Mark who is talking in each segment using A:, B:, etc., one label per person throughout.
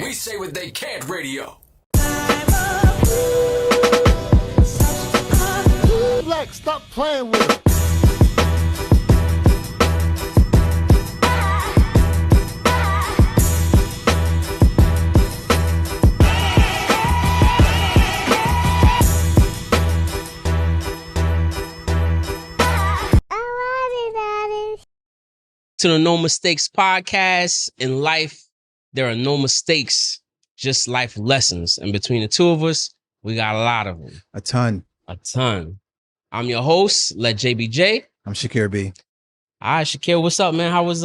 A: We say what they can't radio.
B: Black, stop playing with it.
C: To the No Mistakes podcast. In life, there are no mistakes, just life lessons. And between the two of us, we got a lot of them.
D: A ton.
C: I'm your host, Let JBJ.
D: I'm Shakir B.
C: All right, Shakir, what's up, man? How was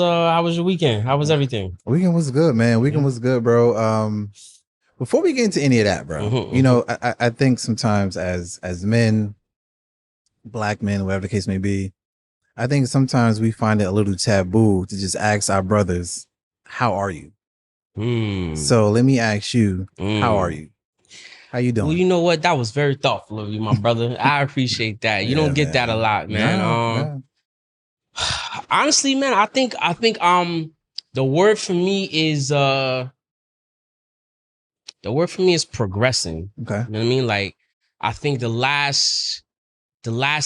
C: your weekend? How was everything?
D: Weekend was good, man. Weekend was good, bro. Before we get into any of that, bro, you know, I think sometimes as men, black men, whatever the case may be, I think sometimes we find it a little taboo to just ask our brothers, how are you? So let me ask you, how are you? How you doing?
C: Well, you know what? That was very thoughtful of you, my brother. I appreciate that. You don't get that a lot, man. Honestly, man, I think the word for me is progressing.
D: Okay.
C: You know what I mean? Like, I think the last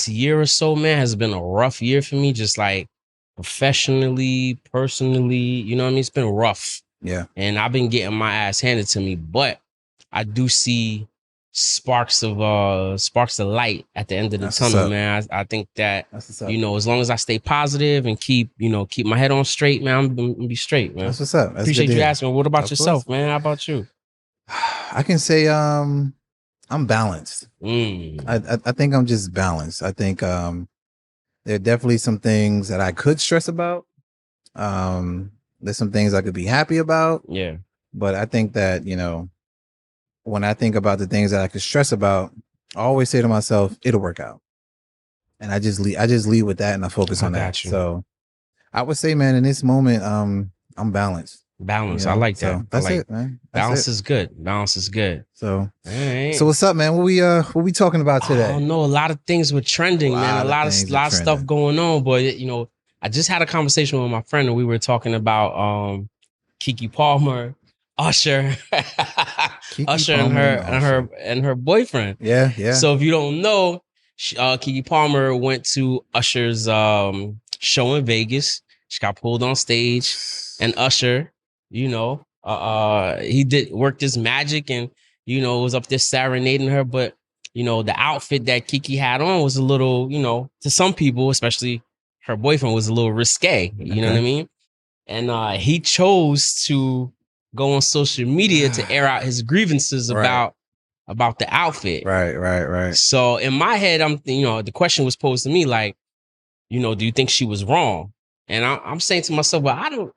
C: year or so, man, has been a rough year for me, just like professionally, personally, you know what I mean? It's been rough.
D: Yeah.
C: And I've been getting my ass handed to me, but I do see sparks of light at the end of the tunnel, man. I think that, you know, as long as I stay positive and keep my head on straight, man, I'm gonna be straight, man.
D: That's what's up. That's
C: Appreciate you asking. What about
D: of
C: yourself,
D: course,
C: man? How about you?
D: I can say I'm balanced. I think I'm just balanced. I think there are definitely some things that I could stress about. There's some things I could be happy about.
C: Yeah.
D: But I think that, you know, when I think about the things that I could stress about, I always say to myself, it'll work out. And I just lead with that and I focus on that. So I would say, man, in this moment, I'm balanced.
C: Balance.
D: You know?
C: I like that.
D: So that's
C: I like
D: it, man.
C: Balance is good. Balance is good.
D: So,
C: right.
D: So what's up, man? What we talking about today?
C: I don't know. A lot of things were trending, man. A lot of stuff going on. But you know, I just had a conversation with my friend and we were talking about Keke Palmer, Usher, Usher and her boyfriend.
D: Yeah, yeah.
C: So if you don't know, Keke Palmer went to Usher's show in Vegas. She got pulled on stage, and Usher, you know, he worked his magic and, you know, was up there serenading her. But, you know, the outfit that Keke had on was a little, you know, to some people, especially her boyfriend, was a little risque. You know what I mean? And he chose to go on social media to air out his grievances about the outfit.
D: Right.
C: So in my head, the question was posed to me like, you know, do you think she was wrong? And I'm saying to myself, well, I don't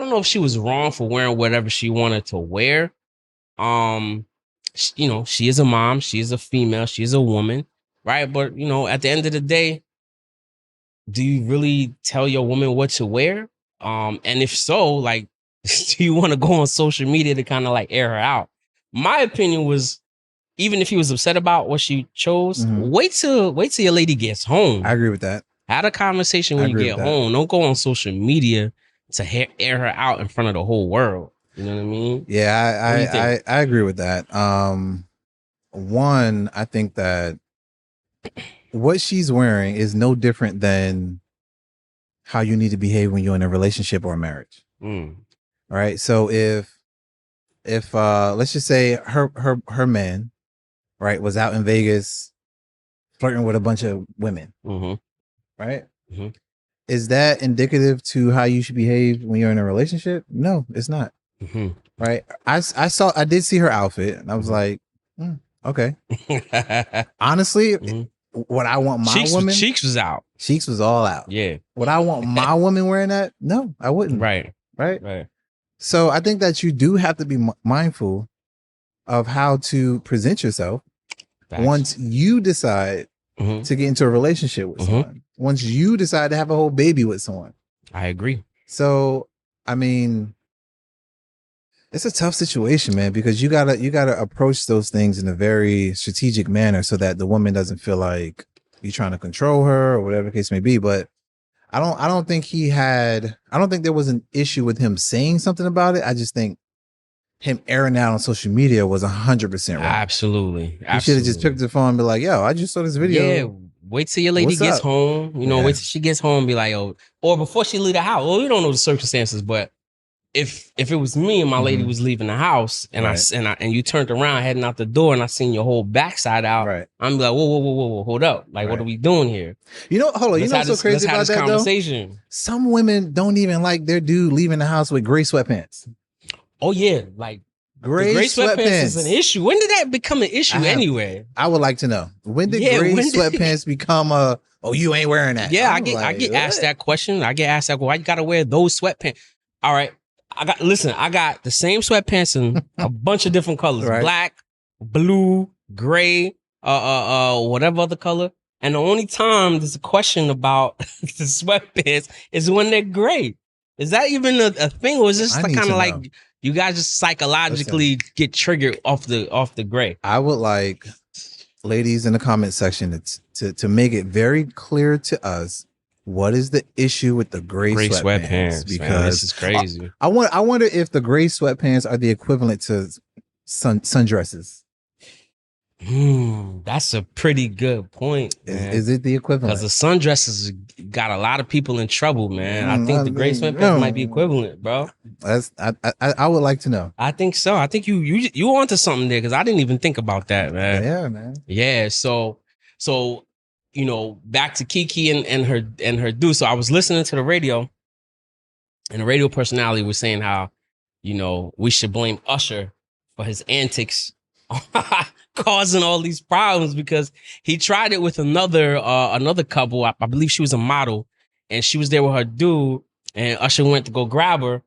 C: know if she was wrong for wearing whatever she wanted to wear. You know, she is a mom, she is a female, she is a woman, right? But, you know, at the end of the day, do you really tell your woman what to wear? And if so, like, do you want to go on social media to kind of like air her out? My opinion was, even if he was upset about what she chose, wait till your lady gets home.
D: I agree with that.
C: Have a conversation when you get home. Don't go on social media to air her out in front of the whole world. You know what I mean?
D: Yeah, I agree with that. One, I think that what she's wearing is no different than how you need to behave when you're in a relationship or a marriage. All right. So if let's just say her man, right, was out in Vegas flirting with a bunch of women. Right? Is that indicative to how you should behave when you're in a relationship? No, it's not. Right? I did see her outfit and I was like, okay. Honestly, what I want my woman,
C: Cheeks was out.
D: Cheeks was all out.
C: Yeah.
D: Would I want my woman wearing that? No, I wouldn't.
C: Right.
D: So I think that you do have to be mindful of how to present yourself.
C: Facts.
D: Once you decide to get into a relationship with someone, once you decide to have a whole baby with someone.
C: I agree.
D: So, I mean, it's a tough situation, man, because you gotta approach those things in a very strategic manner so that the woman doesn't feel like you're trying to control her or whatever the case may be. But I don't think there was an issue with him saying something about it. I just think him airing out on social media was 100% wrong.
C: Absolutely.
D: You should have just picked up the phone and be like, yo, I just saw this video.
C: Yeah. Wait till your lady
D: What's
C: gets
D: up?
C: home. You know,
D: Yeah.
C: wait till she gets home and be like, oh, or before she leave the house. Well, we don't know the circumstances, but if it was me and my lady
D: Mhm.
C: was leaving the house and
D: Right.
C: and you turned around heading out the door and I seen your whole backside out,
D: Right.
C: I'm like, whoa, hold up. Like, what
D: Right.
C: are we doing here?
D: You know, hold on. You
C: Let's
D: know
C: have
D: what's so
C: this-
D: crazy
C: let's have
D: about
C: this
D: that, though?
C: conversation.
D: Some women don't even like their dude leaving the house with gray sweatpants.
C: Oh yeah, like
D: Gray,
C: the gray
D: sweatpants.
C: sweatpants is an issue. When did that become an issue
D: I have-
C: anyway?
D: I would like to know. When did
C: Yeah,
D: gray
C: when did-
D: sweatpants become a, oh, you ain't wearing that?
C: Yeah,
D: I'm
C: I
D: like,
C: get asked
D: what?
C: that question. I get asked that, why you gotta wear those sweatpants? All right. I got the same sweatpants in a bunch of different colors.
D: Right.
C: Black, blue, gray, whatever other color. And the only time there's a question about the sweatpants is when they're gray. Is that even a thing? Or is this
D: I
C: like
D: need
C: kind
D: to
C: of
D: know.
C: like you guys just psychologically get triggered off the gray?
D: I would like ladies in the comment section to make it very clear to us what is the issue with the gray sweatpants,
C: man,
D: because
C: this is crazy.
D: I wonder if the gray sweatpants are the equivalent to sundresses.
C: That's a pretty good point.
D: Is it the equivalent?
C: Because the sundresses got a lot of people in trouble, man. I think the gray sweatpants
D: no.
C: might be equivalent, bro.
D: I would like to know.
C: I think so. I think you onto something there because I didn't even think about that, man.
D: Yeah, man.
C: Yeah. So you know, back to Kiki and her dude. So I was listening to the radio, and the radio personality was saying how, you know, we should blame Usher for his antics causing all these problems because he tried it with another couple. I believe she was a model, and she was there with her dude, and Usher went to go grab her,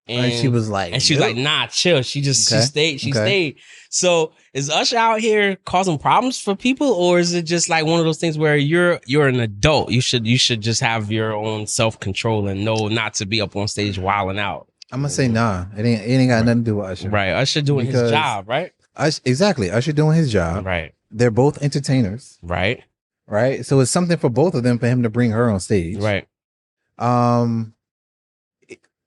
D: And she was like, "Nope."
C: nah, chill. She
D: Okay.
C: stayed. She
D: Okay.
C: stayed. So is Usher out here causing problems for people, or is it just like one of those things where you're an adult? You should just have your own self-control and know not to be up on stage wilding out.
D: I'm gonna say nah. It ain't got nothing to do with Usher.
C: Right. Usher doing
D: Because-
C: his job, right?
D: Exactly. Usher doing his job.
C: Right.
D: They're both entertainers,
C: Right.
D: right? So it's something for both of them for him to bring her on stage.
C: Right.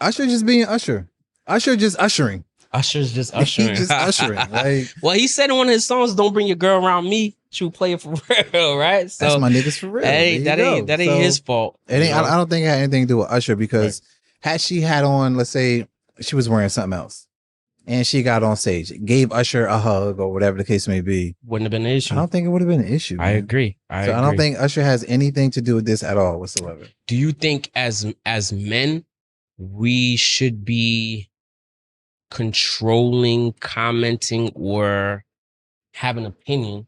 D: Usher just being Usher. Usher just ushering.
C: Usher's just
D: He
C: ushering.
D: just ushering. Like,
C: Well, he said in one of his songs, "Don't bring your girl around me." She would play it for real, right? So
D: that's my niggas for real.
C: that ain't
D: There you
C: that
D: go.
C: ain't
D: So,
C: his fault.
D: It ain't.
C: you know?
D: I don't think it had anything to do with Usher because had she had on, let's say, she was wearing something else, and she got on stage, gave Usher a hug or whatever the case may be,
C: Wouldn't have been an issue.
D: I don't think it would have been an issue.
C: I
D: man.
C: agree.
D: I don't think Usher has anything to do with this at all whatsoever.
C: Do you think as men we should be controlling, commenting, or have an opinion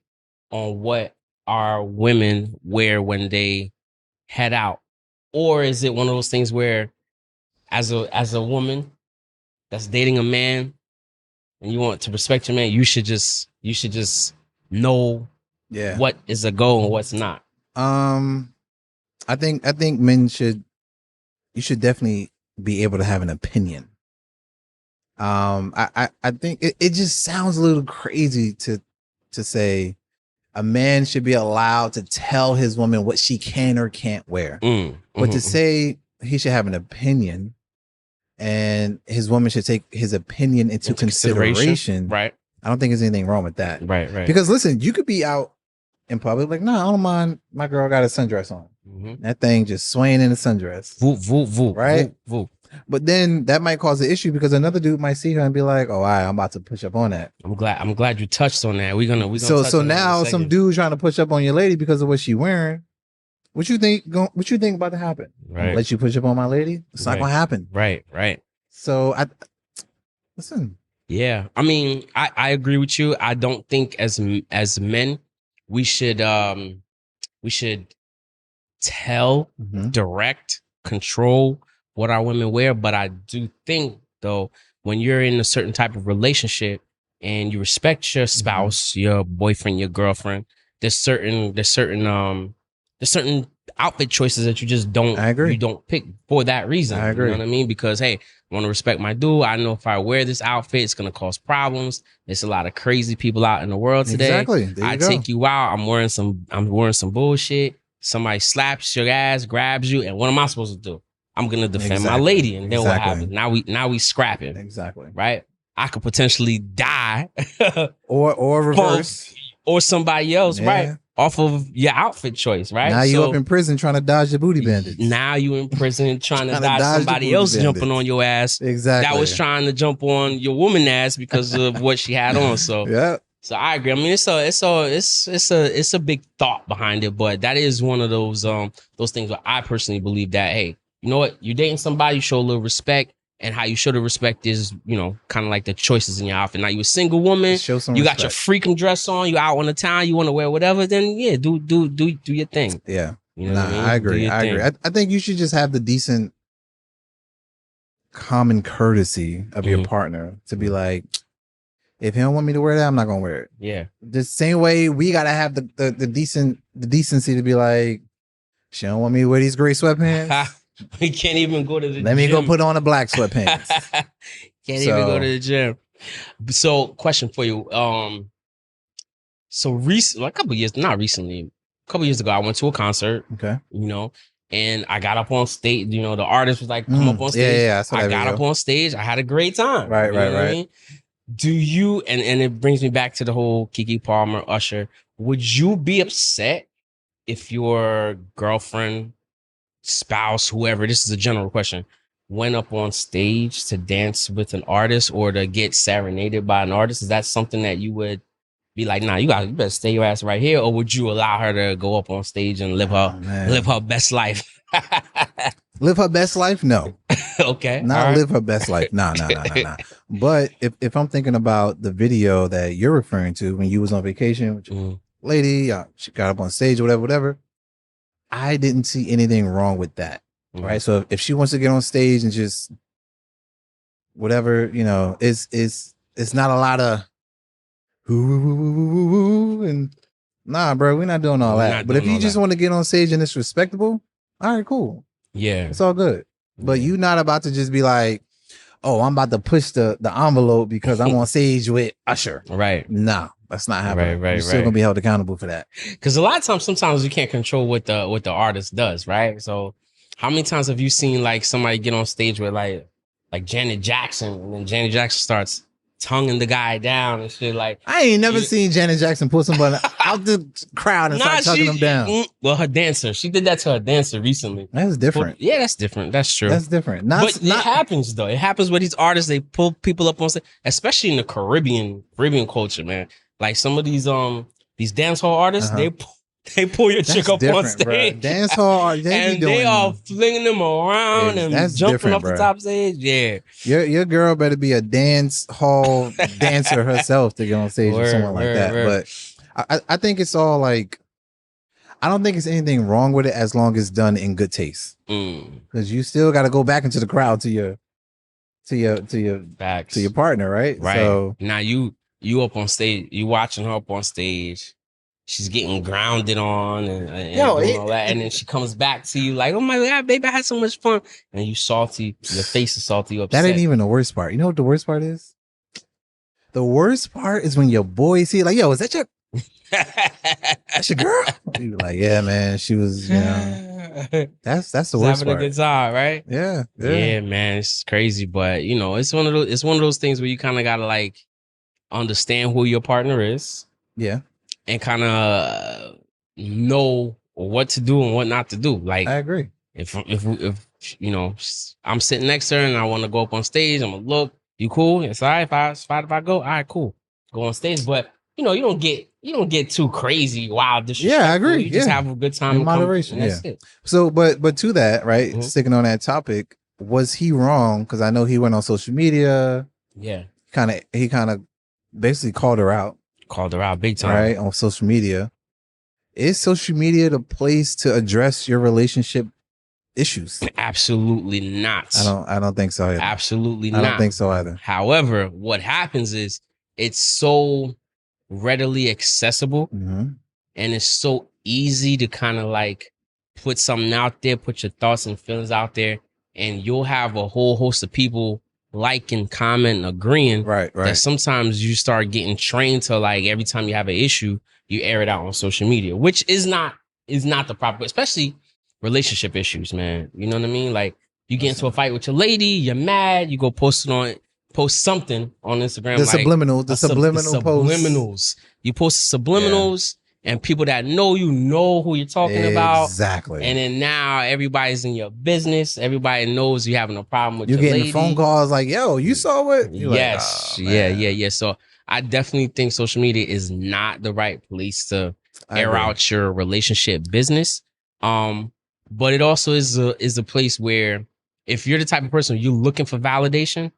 C: on what our women wear when they head out? Or is it one of those things where as a woman that's dating a man and you want to respect your man, you should just know
D: Yeah.
C: what is a go and what's not?
D: I think men you should definitely be able to have an opinion. I think it just sounds a little crazy to say a man should be allowed to tell his woman what she can or can't wear. But to say he should have an opinion and his woman should take his opinion into consideration,
C: right?
D: I don't think there's anything wrong with that.
C: Right.
D: Because listen, you could be out in public like, nah, I don't mind my girl got a sundress on. That thing just swaying in a sundress.
C: Voo, voo, voo,
D: Right?
C: Voo, voo.
D: But then that might cause an issue because another dude might see her and be like, "Oh, all right, I'm about to push up on that."
C: I'm glad you touched on that. We're gonna
D: So
C: touch on that in a
D: now some
C: second.
D: dude trying to push up on your lady because of what she wearing. What you think about to happen?
C: Right.
D: Let you push up on my lady? It's not
C: Right.
D: gonna happen.
C: Right.
D: So listen.
C: Yeah. I mean, I agree with you. I don't think as men we should tell,
D: Mhm.
C: direct, control what our women wear. But I do think though, when you're in a certain type of relationship and you respect your spouse, your boyfriend, your girlfriend, there's certain outfit choices that you just don't
D: I agree.
C: you don't pick for that reason.
D: I agree.
C: You know what I mean? Because hey, I want to respect my dude. I know if I wear this outfit, it's gonna cause problems. There's a lot of crazy people out in the world today.
D: Exactly. There you
C: I
D: go.
C: take you out. I'm wearing some bullshit. Somebody slaps your ass, grabs you, and what am I supposed to do? I'm gonna defend my
D: Exactly.
C: lady, and then what
D: Exactly.
C: happens? Now we scrapping,
D: Exactly.
C: right? I could potentially die
D: or reverse.
C: or somebody else,
D: Yeah.
C: right? Off of your outfit choice, right?
D: Now you up in prison trying to dodge the booty bandits.
C: Now you in prison trying to
D: Trying to
C: dodge
D: dodge the
C: somebody
D: booty
C: else
D: bandits.
C: jumping on your ass.
D: Exactly.
C: That was trying to jump on your woman ass because of what she had on. So
D: Yeah.
C: So I agree. I mean, it's a big thought behind it, but that is one of those things where I personally believe that, hey, you know what, you're dating somebody, you show a little respect, and how you show the respect is, you know, kind of like the choices in your outfit. Now you a single woman,
D: Show some
C: you
D: respect.
C: got your freakum dress on, you out on the town, you want to wear whatever, then yeah, do your thing.
D: Yeah.
C: You know
D: Nah,
C: what I mean?
D: I
C: Do
D: agree.
C: your
D: I
C: thing.
D: agree. I think you should just have the decent common courtesy of your
C: Mhm.
D: partner to be like, if he don't want me to wear that, I'm not gonna wear it.
C: Yeah.
D: The same way we gotta have the decency to be like, she don't want me to wear these gray sweatpants.
C: We can't even go to the
D: Let me go
C: gym.
D: put on the black sweatpants.
C: Can't even go
D: So-
C: to the gym. So, question for you. So recently, a couple years ago, I went to a concert,
D: Okay.
C: you know, and I got up on stage. You know, the artist was like, "Come up on
D: Yeah,
C: stage."
D: yeah, I saw that
C: I got
D: video.
C: up on stage. I had a great time.
D: Right,
C: You know
D: right,
C: what I
D: right.
C: mean? Do you? And it brings me back to the whole Keke Palmer, Usher. Would you be upset if your girlfriend, spouse, whoever, this is a general question, went up on stage to dance with an artist or to get serenaded by an artist? Is that something that you would be like, nah, you better stay your ass right here? Or would you allow her to go up on stage and live
D: Oh, man.
C: her best life?
D: Live her best life? No.
C: Okay.
D: Not
C: all right.
D: live her best life. Nah. But if I'm thinking about the video that you're referring to when you was on vacation with your
C: Mm,
D: lady, she got up on stage or whatever, I didn't see anything wrong with that.
C: mm.
D: Right. So if she wants to get on stage and just whatever, you know, it's not a lot of ooh, and nah, bro, we're not doing all
C: We're
D: that.
C: not
D: But if
C: doing
D: you
C: all
D: just
C: that.
D: want to get on stage and it's respectable, all right, cool.
C: Yeah.
D: It's all good. But
C: Yeah.
D: you not about to just be like, oh, I'm about to push the envelope because I'm on stage with Usher.
C: Right.
D: Nah, that's not happening.
C: Right,
D: You're still
C: right.
D: gonna be held accountable for that.
C: Because a lot of times, sometimes you can't control what the artist does, right? So, how many times have you seen like somebody get on stage with like Janet Jackson, and then Janet Jackson starts tonguing the guy down and shit? Like,
D: I ain't never
C: You-
D: seen Janet Jackson pull somebody out the crowd and start tugging them down.
C: Well, her dancer, she did that to her dancer recently.
D: That's different.
C: Yeah, that's different. That's true.
D: That's different.
C: But it happens though. It happens with these artists. They pull people up on stage, especially in the Caribbean culture, man. Like some of these dance hall artists,
D: Uh-huh.
C: they pull your
D: that's
C: chick up on
D: different,
C: stage.
D: bruh. Dance hall, they be
C: and
D: doing.
C: they are flinging them around
D: Yes,
C: and
D: that's
C: jumping
D: different,
C: off the
D: bruh.
C: top stage. Yeah,
D: Your girl better be a dance hall dancer herself to get on stage with
C: Word,
D: someone like
C: word,
D: that.
C: word.
D: But I think it's all like, I don't think it's anything wrong with it as long as done in good taste.
C: mm,
D: Because you still got to go back into the crowd to your
C: facts.
D: partner, right?
C: Right
D: So
C: now, you up on stage. You watching her up on stage. She's getting grounded on and
D: Yo,
C: doing all that, and then she comes back to you like, "Oh my god, baby, I had so much fun." And you salty. Your face is salty. You upset.
D: that ain't even the worst part. You know what the worst part is? The worst part is when your boy see it, like, yo, is that that's your girl? You be like, yeah, man, she was, you know, that's the
C: She's
D: worst
C: having
D: part.
C: a good time, right?
D: Yeah.
C: Yeah, man, it's crazy, but you know, it's one of those things where you kind of gotta like understand who your partner is
D: Yeah.
C: and kind of know what to do and what not to do. Like,
D: I agree.
C: if you know, I'm sitting next to her and I want to go up on stage, I'm gonna look. You cool? It's all right if I go. All right, cool. Go on stage, but you know, you don't get too crazy, wild, disrespectful.
D: Yeah, I agree.
C: You just
D: Yeah.
C: have a good time
D: In
C: and come-
D: moderation,
C: and that's it.
D: So, but to that, right?
C: Mhm.
D: Sticking on that topic, was he wrong? Because I know he went on social media,
C: Yeah,
D: he kind of basically called her out,
C: called her out big time.
D: right, on social media. Is social media the place to address your relationship issues?
C: Absolutely not.
D: I don't think so either.
C: Absolutely
D: I
C: not.
D: don't think so either.
C: However, what happens is it's so readily accessible
D: Mhm.
C: and it's so easy to kind of like put something out there, put your thoughts and feelings out there, and you'll have a whole host of people liking, commenting, agreeing.
D: Right,
C: That
D: right.
C: sometimes you start getting trained to like every time you have an issue, you air it out on social media, which is not the proper, especially relationship issues, man. You know what I mean? Like you get into a fight with your lady, you're mad, you go post it on post something on Instagram.
D: The
C: like
D: subliminal, the
C: a sub-
D: subliminal posts.
C: subliminals. You post subliminals, and people that know you know who you're talking about.
D: Exactly.
C: And then now everybody's in your business. Everybody knows you having a problem with
D: You're
C: your
D: getting
C: lady.
D: phone calls like, "Yo, you saw what?" You're
C: Yes,
D: like, oh,
C: yeah,
D: man.
C: yeah. So I definitely think social media is not the right place to
D: I
C: air
D: agree.
C: out your relationship business. But it also is a place where if you're the type of person you're looking for validation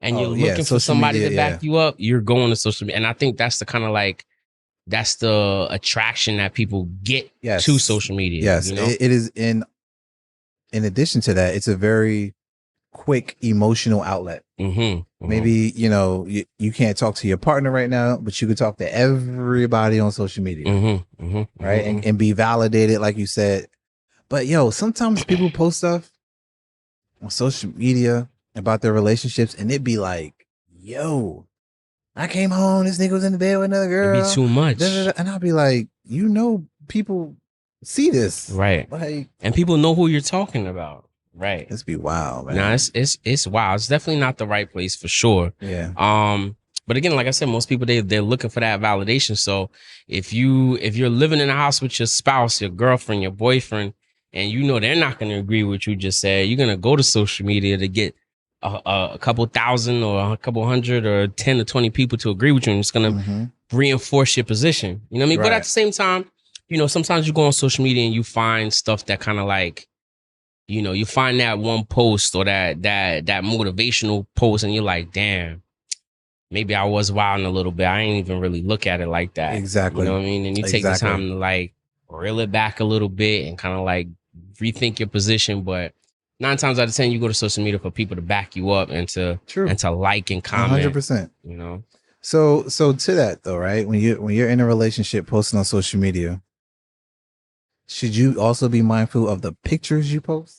C: and you're looking for
D: social
C: somebody
D: media,
C: to back you up, you're going to social media. And I think that's the kind of like that's the attraction that people get
D: Yes.
C: to social media.
D: Yes,
C: you know?
D: it is. In addition to that, it's a very quick emotional outlet. Maybe you can't talk to your partner right now, but you could talk to everybody on social media, right? And be validated, like you said. But sometimes people post stuff on social media about their relationships, and it'd be like, "Yo, I came home, this nigga was in the bed with another girl."
C: It'd be too much,
D: and I'll be like, people see this,
C: right?
D: Like,
C: and people know who you're talking about. Right.
D: Let's be wild, man.
C: Nah, it's wild. It's definitely not the right place for sure.
D: Yeah.
C: But again, like I said, most people they're looking for that validation. So if you're living in a house with your spouse, your girlfriend, your boyfriend, and they're not going to agree with what you just said, you're going to go to social media to get a couple thousand or a couple hundred or 10 or 20 people to agree with you, and it's going to reinforce your position. You know what I mean?
D: Right.
C: But at the same time, sometimes you go on social media and you find stuff that kind of like, you find that one post or that motivational post, and you're like, damn, maybe I was wilding a little bit. I ain't even really look at it like that.
D: Exactly.
C: You know what I mean? And you take the time to like reel it back a little bit and kind of like rethink your position. But 9 times out of 10, you go to social media for people to back you up and to like and comment.
D: 100%. So to that though, right? When you're in a relationship, posting on social media, should you also be mindful of the pictures you post?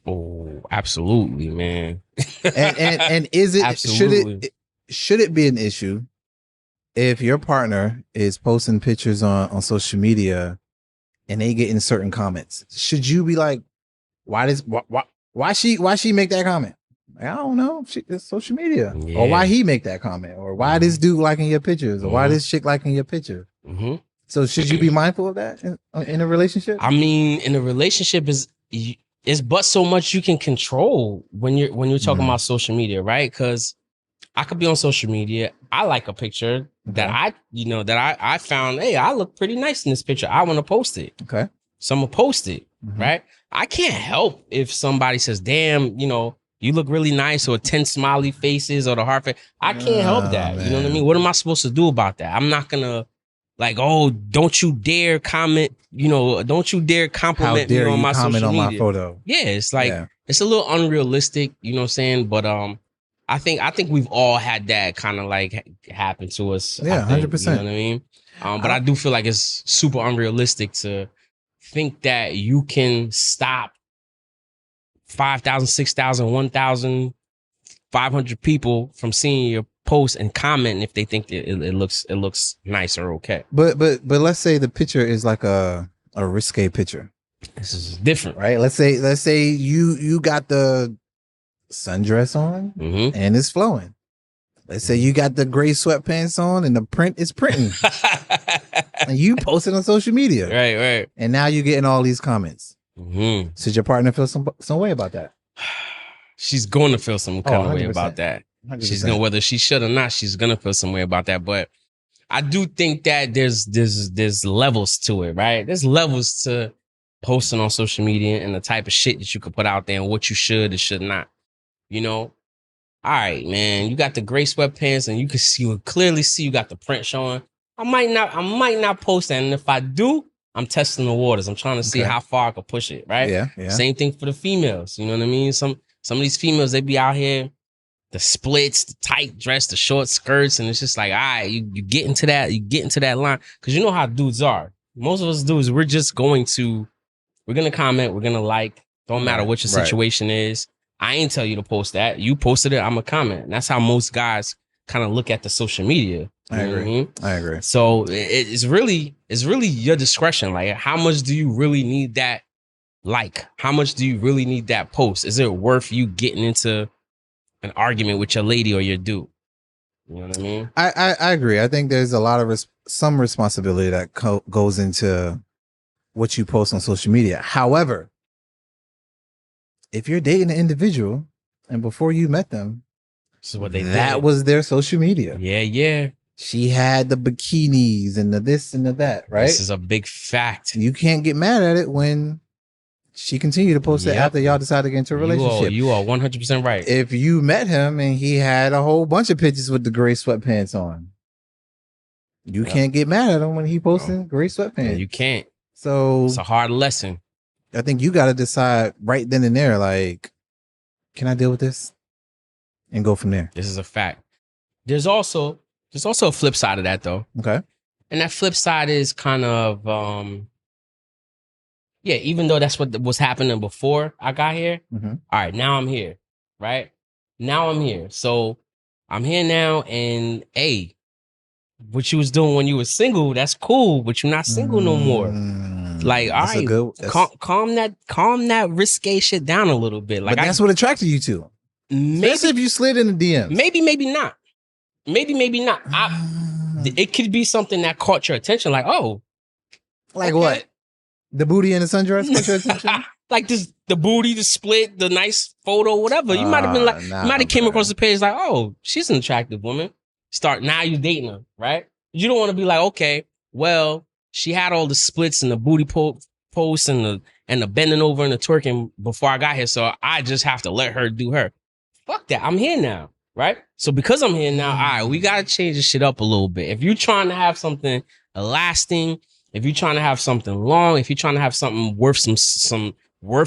C: Oh, absolutely, man.
D: and is it
C: absolutely.
D: should it be an issue if your partner is posting pictures on social media and they get in certain comments? Should you be like, why she make that comment? I don't know. It's social media.
C: Yeah.
D: Or why he make that comment? Or why this dude liking your pictures? Or why this chick liking your picture? So should you be mindful of that in a relationship?
C: I mean, in a relationship is but so much you can control when you're talking about social media, right? Because I could be on social media. I like a picture that I found. Hey, I look pretty nice in this picture. I want to post it.
D: Okay,
C: so I'm gonna post it, right? I can't help if somebody says, "Damn, you look really nice," or 10 smiley faces or the heart face. I can't help that.
D: Man.
C: You know what I mean? What am I supposed to do about that? I'm not gonna. Like, oh, don't you dare comment, don't you dare compliment me on my social media.
D: My photo.
C: Yeah, it's like, it's a little unrealistic, you know what I'm saying? But I think we've all had that kind of like happen to us.
D: Yeah, 100%.
C: You know what I mean? But I do feel like it's super unrealistic to think that you can stop 5,000, 6,000, 1,500 people from seeing your post and comment if they think it looks nice or okay.
D: But let's say the picture is like a risque picture.
C: This is different,
D: right? Let's say you got the sundress on and it's flowing. Let's say you got the gray sweatpants on and the print is printing. And you post it on social media.
C: Right.
D: And now you're getting all these comments. Should your partner feel some way about that?
C: She's going to feel some kind of way about that.
D: 100%.
C: She's gonna, whether she should or not, she's gonna feel some way about that. But I do think that there's levels to it, right? There's levels to posting on social media and the type of shit that you could put out there and what you should and should not. All right, man, you got the gray sweatpants and you can clearly see you got the print showing. I might not post that, and if I do, I'm testing the waters. I'm trying to see how far I can push it, right?
D: Yeah.
C: Same thing for the females. You know what I mean? Some of these females, they be out here. The splits, the tight dress, the short skirts, and it's just like, all right, you get into that line. Because you know how dudes are. Most of us dudes, we're going to comment, we're going to like, don't matter what your situation is. I ain't tell you to post that. You posted it, I'm a comment. And that's how most guys kind of look at the social media.
D: I agree.
C: So it's really your discretion. Like, how much do you really need that like? How much do you really need that post? Is it worth you getting into an argument with your lady or your dude. You know what I mean?
D: I agree. I think there's a lot of some responsibility that goes into what you post on social media. However, if you're dating an individual and before you met them,
C: this is what they
D: that
C: did.
D: was their social media.
C: Yeah.
D: She had the bikinis and the this and the that, right?
C: This is a big fact.
D: You can't get mad at it when she continued to post it after y'all decided to get into a relationship.
C: You are 100% right.
D: If you met him and he had a whole bunch of pictures with the gray sweatpants on, you can't get mad at him when he posting gray sweatpants.
C: You can't.
D: So
C: it's a hard lesson.
D: I think you got to decide right then and there, like, can I deal with this? And go from there.
C: This is a fact. There's also a flip side of that, though.
D: Okay.
C: And that flip side is kind of, even though that's what was happening before I got here.
D: Mm-hmm.
C: All right, now I'm here, right? Now I'm here. So I'm here now, and hey, what you was doing when you were single, that's cool, but you're not single no more. Like, all right, calm that risque shit down a little bit. Like,
D: but that's what attracted you to him. Especially if you slid in the DMs.
C: Maybe not. Maybe not. It could be something that caught your attention. Like, oh,
D: like okay. What? The booty and the sundress caught your attention?
C: Like this, the booty, the split, the nice photo, whatever. You might have been like, you might have came across the page like, oh, she's an attractive woman. Now you dating her, right? You don't want to be like, okay, well, she had all the splits and the booty posts and the bending over and the twerking before I got here, so I just have to let her do her. Fuck that. I'm here now, right? So because I'm here now, all right, we got to change this shit up a little bit. If you're trying to have something lasting, if you're trying to have something long, if you're trying to have something worth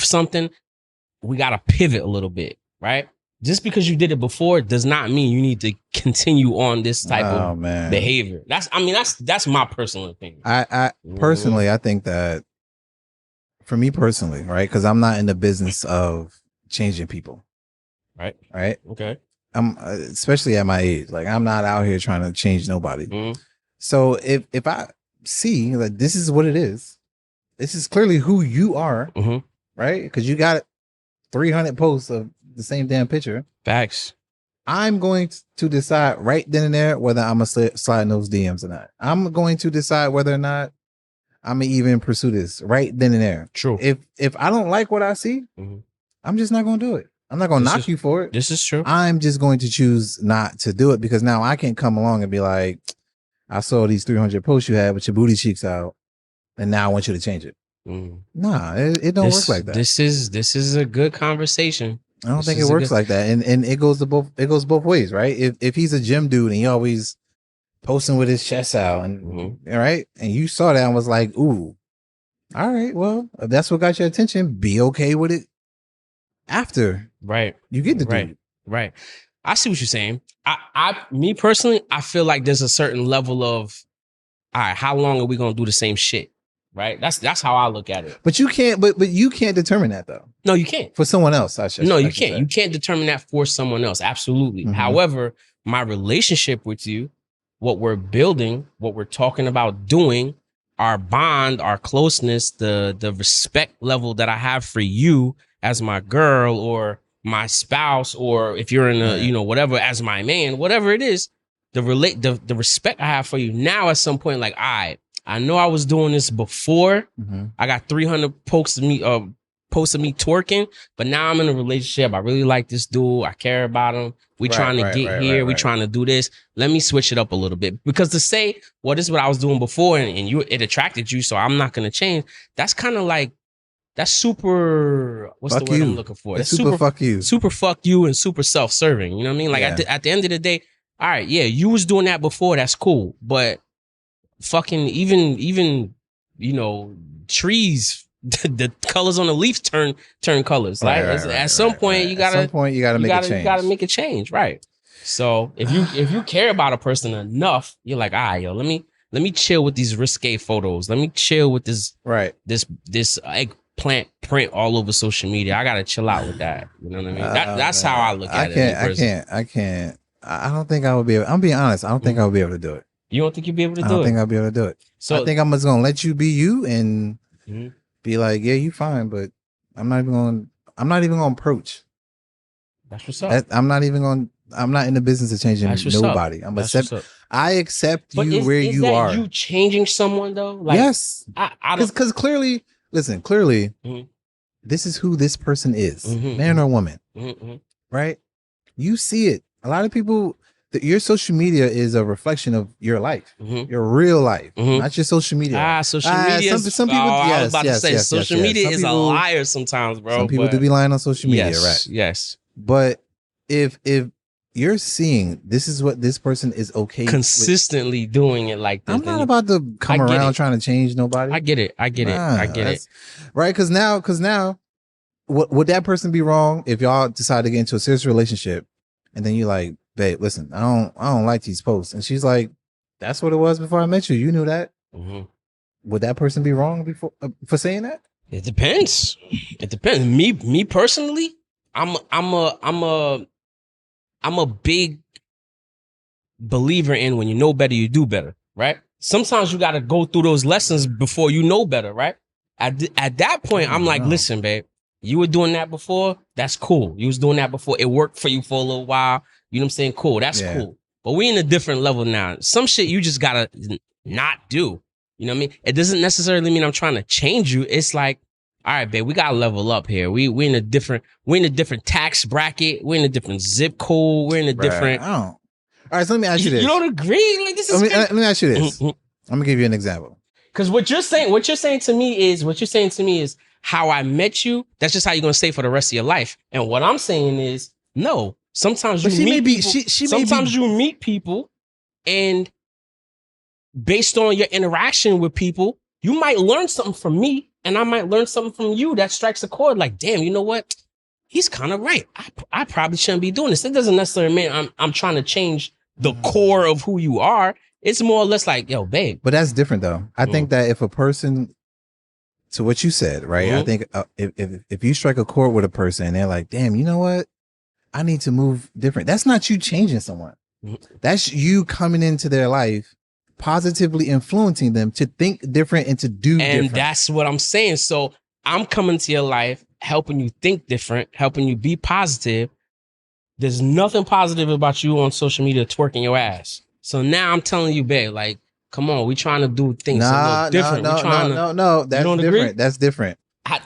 C: something, we got to pivot a little bit, right? Just because you did it before does not mean you need to continue on this type of behavior. That's my personal opinion.
D: I personally, I think that for me personally, right? Because I'm not in the business of changing people.
C: Right.
D: Okay. I'm especially at my age. Like, I'm not out here trying to change nobody. Mm-hmm. So if I see that this is what it is, this is clearly who you are,
C: mm-hmm.
D: right? Because you got 300 posts of the same damn picture.
C: Facts.
D: I'm going to decide right then and there whether I'm gonna slide in those DMs or not. I'm going to decide whether or not I'm gonna even pursue this right then and there.
C: True.
D: If I don't like what I see, mm-hmm. I'm just not gonna do it. I'm not gonna knock you for it.
C: This is true.
D: I'm just going to choose not to do it because now I can't come along and be like, I saw these 300 posts you had with your booty cheeks out, and now I want you to change it. Mm. Nah, it don't work like that.
C: This is a good conversation.
D: I don't think it works like that, and it goes both ways, right? If he's a gym dude and he always posting with his chest out, and mm-hmm. right, and you saw that and was like, ooh, all right, well, if that's what got your attention, be okay with it. After you get the dude.
C: Right. I see what you're saying. Me personally, I feel like there's a certain level of, all right, how long are we gonna do the same shit? Right. That's how I look at it.
D: But you can't. But you can't determine that though.
C: No, you can't.
D: For someone else,
C: you can't. Say. You can't determine that for someone else. Absolutely. Mm-hmm. However, my relationship with you, what we're building, what we're talking about doing, our bond, our closeness, the respect level that I have for you as my girl or my spouse, or if you're in a, whatever, as my man, whatever it is, the respect I have for you now at some point, like, all right, I know I was doing this before. Mm-hmm. I got 300 posts of me twerking, but now I'm in a relationship. I really like this dude. I care about him. We trying to get here. We trying to do this. Let me switch it up a little bit, because to say, well, this is what I was doing before, and it attracted you, so I'm not going to change. That's kind of like, that's super, what's
D: fuck
C: the word
D: you.
C: I'm looking for?
D: That's super fuck you.
C: Super fuck you and super self-serving. You know what I mean? Like at the end of the day, all right, yeah, you was doing that before. That's cool. But fucking even trees, the colors on the leaves turn colors. At some point you gotta make a change. You gotta make a change, right? So if you care about a person enough, you're like, all right, yo, let me chill with these risque photos. Let me chill with this this eggplant print all over social media. I gotta chill out with that. You know what I mean? That's how I look at it.
D: I can't. I don't think I would be able. I'm being honest. I don't think I would be able to do it.
C: You don't think you'd be able to do it?
D: I don't think I'll be able to do it. So I think I'm just gonna let you be you and be like, yeah, you fine, but I'm not even gonna approach.
C: That's what's up.
D: I'm not in the business of changing
C: That's what's
D: nobody.
C: up. That's what's up.
D: I accept
C: But
D: you where
C: is
D: you
C: that
D: are.
C: you changing someone though? Like,
D: yes.
C: I don't.
D: Because clearly,
C: Mhm.
D: this is who this person is,
C: Mhm,
D: man or woman,
C: Mhm.
D: right? You see it. A lot of people, your social media is a reflection of your life,
C: Mhm.
D: your real life,
C: Mhm.
D: not your social media.
C: Social media.
D: Some people,
C: I was
D: yes,
C: about to
D: yes,
C: say
D: yes,
C: social
D: yes, yes.
C: media
D: Some
C: is a
D: people,
C: liar sometimes, bro.
D: some people do be lying on social media, right?
C: Yes.
D: But if you're seeing this is what this person is okay with,
C: Consistently doing it like this.
D: I'm not about to come
C: I get
D: around
C: it.
D: trying to change nobody.
C: I get it. I get it. I get it.
D: Right? Because now, would that person be wrong if y'all decide to get into a serious relationship, and then you like, babe, listen, I don't like these posts, and she's like, that's what it was before I met you. You knew that.
C: Mhm.
D: Would that person be wrong before for saying that?
C: It depends. It depends. Me personally, I'm a big believer in when you know better, you do better, right? Sometimes you got to go through those lessons before you know better, right? At that point, I'm like, listen, babe, you were doing that before. That's cool. You was doing that before. It worked for you for a little while. You know what I'm saying? Cool. That's cool. But we in a different level now. Some shit you just gotta not do. You know what I mean? It doesn't necessarily mean I'm trying to change you. It's like, all right, babe, we gotta level up here. We in a different tax bracket. We're in a different zip code. We're in a different.
D: I don't. All right, so let me ask you this.
C: You don't agree? Like this is.
D: Let me ask you this. I'm gonna give you an example.
C: Because what you're saying to me is how I met you. That's just how you're gonna stay for the rest of your life. And what I'm saying is, no. Sometimes you meet people. Sometimes you meet people, and based on your interaction with people, you might learn something from me, and I might learn something from you that strikes a chord. Like, damn, you know what? He's kind of right. I probably shouldn't be doing this. It doesn't necessarily mean I'm trying to change the core of who you are. It's more or less like, yo, babe.
D: But that's different though. I think that if a person, to what you said, right? I think if you strike a chord with a person and they're like, damn, you know what? I need to move different. That's not you changing someone. That's you coming into their life, positively influencing them to think different and to do different.
C: And that's what I'm saying. So I'm coming to your life, helping you think different, helping you be positive. There's nothing positive about you on social media twerking your ass. So now I'm telling you, babe, like, come on, we trying to do things a little different.
D: No. That's different. Agree? That's different.